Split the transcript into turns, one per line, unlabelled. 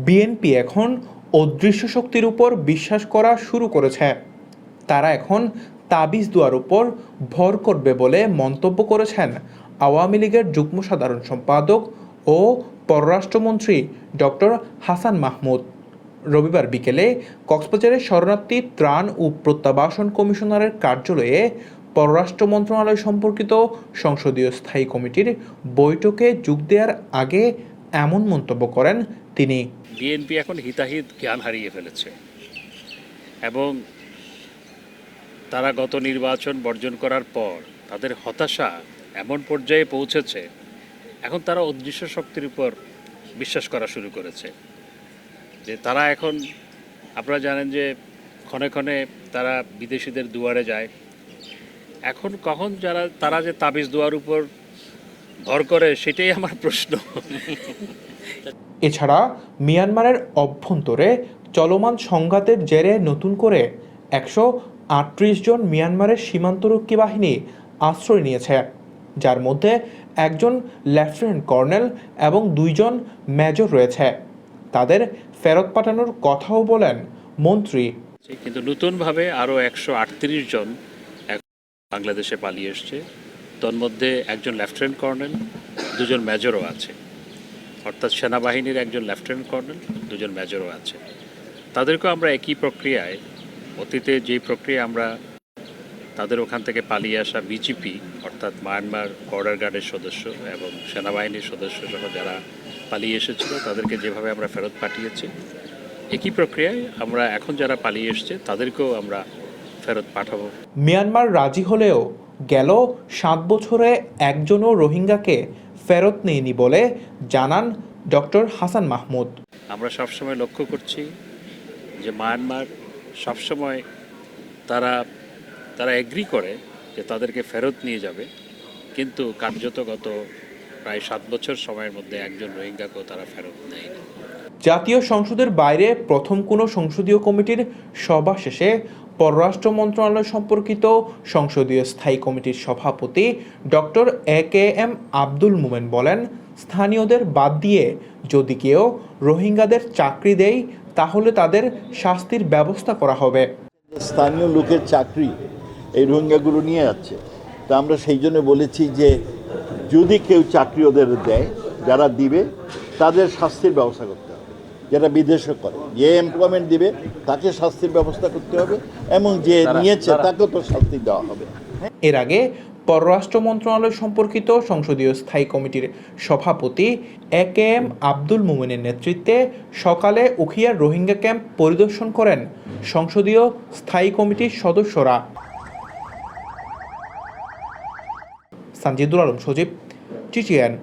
BNP এখন অদৃশ্য শক্তির উপর বিশ্বাস করা শুরু করেছে। তারা এখন তাবিজ দুয়ার উপর ভর করবে বলে মন্তব্য করেছেন আওয়ামী লীগের যুগ্ম সাধারণ সম্পাদক ও পররাষ্ট্রমন্ত্রী ডক্টর হাসান মাহমুদ। রবিবার বিকেলে কক্সবাজারের শরণার্থী ত্রাণ ও প্রত্যাবাসন কমিশনারের কার্যালয়ে পররাষ্ট্র মন্ত্রণালয় সম্পর্কিত সংসদীয় স্থায়ী কমিটির বৈঠকে যোগ দেওয়ার আগে এমন মন্তব্য করেন তিনি।
বিএনপি এখন হিতাহিত জ্ঞান হারিয়ে ফেলেছে এবং তারা গত নির্বাচন বর্জন করার পর তাদের হতাশা এমন পর্যায়ে পৌঁছেছে, এখন তারা অদৃশ্য শক্তির উপর বিশ্বাস করা শুরু করেছে। যে তারা এখন, আপনারা জানেন যে ক্ষণে ক্ষণে তারা বিদেশিদের দুয়ারে যায়। এখন কখন তারা যে তাবিজ দুয়ার উপর ভর করে, সেটাই আমার প্রশ্ন।
এছাড়া মিয়ানমারের অভ্যন্তরে চলমান সংঘাতের জেরে নতুন করে 138 জন মিয়ানমারের সীমান্তরক্ষী বাহিনী আশ্রয় নিয়েছে, যার মধ্যে একজন লেফটেন্যান্ট কর্নেল এবং 2 জন মেজর রয়েছে। তাদের ফেরত পাঠানোর কথাও বলেন মন্ত্রী।
কিন্তু নতুনভাবে আরও 138 জন বাংলাদেশে পালিয়ে এসছে। তন্মধ্যে একজন লেফটেন্যান্ট কর্নেল, 2 জন মেজরও আছে। অর্থাৎ সেনাবাহিনীর একজন লেফটেন্যান্ট কর্নেল, 2 জন মেজরও আছে। তাদেরকেও আমরা একই প্রক্রিয়ায়, অতীতে যেই প্রক্রিয়া আমরা তাদের ওখান থেকে পালিয়ে আসা বিজিপি অর্থাৎ মায়ানমার বর্ডার গার্ডের সদস্য এবং সেনাবাহিনীর সদস্য সহ যারা পালিয়ে এসেছিল তাদেরকে যেভাবে আমরা ফেরত পাঠিয়েছি, একই প্রক্রিয়ায় আমরা এখন যারা পালিয়ে এসছে তাদেরকেও আমরা ফেরত পাঠাবো।
মিয়ানমার রাজি হলেও গেল 7 বছরে একজনও রোহিঙ্গাকে ফেরত নেয়নি বলে জানান ডক্টর হাসান মাহমুদ।
আমরা সবসময় লক্ষ্য করছি যে মায়ানমার সবসময় তারা এগ্রি করে যে তাদেরকে ফেরত নিয়ে যাবে, কিন্তু কার্যত গত প্রায় 7 বছর সময়ের মধ্যে একজন রোহিঙ্গাকেও তারা ফেরত নেয়নি।
জাতীয় সংসদের বাইরে প্রথম কোনো সংসদীয় কমিটির সভা শেষে পররাষ্ট্র মন্ত্রণালয় সম্পর্কিত সংসদীয় স্থায়ী কমিটির সভাপতি ডক্টর AKM আব্দুল মোমেন বলেন, স্থানীয়দের বাদ দিয়ে যদি কেউ রোহিঙ্গাদের চাকরি দেয় তাহলে তাদের শাস্তির ব্যবস্থা করা হবে।
স্থানীয় লোকের চাকরি এই রোহিঙ্গাগুলো নিয়ে যাচ্ছে। তা আমরা সেই জন্য বলেছি যে যদি কেউ চাকরি ওদের দেয়, যারা দিবে তাদের শাস্তির ব্যবস্থা করতে হবে। যারা বিদেশে করে, যে এমপ্লয়মেন্ট দিবে তাকে শাস্তির ব্যবস্থা করতে হবে এবং যে নিয়েছে তাকেও তো শাস্তি দেওয়া হবে।
এর আগে পররাষ্ট্র মন্ত্রণালয় সম্পর্কিত সংসদীয় স্থায়ী কমিটির সভাপতি AKM আব্দুল মোমেনের নেতৃত্বে সকালে উখিয়ার রোহিঙ্গা ক্যাম্প পরিদর্শন করেন সংসদীয় স্থায়ী কমিটির সদস্যরা। সানজিদুল আলম সজীব, TTN।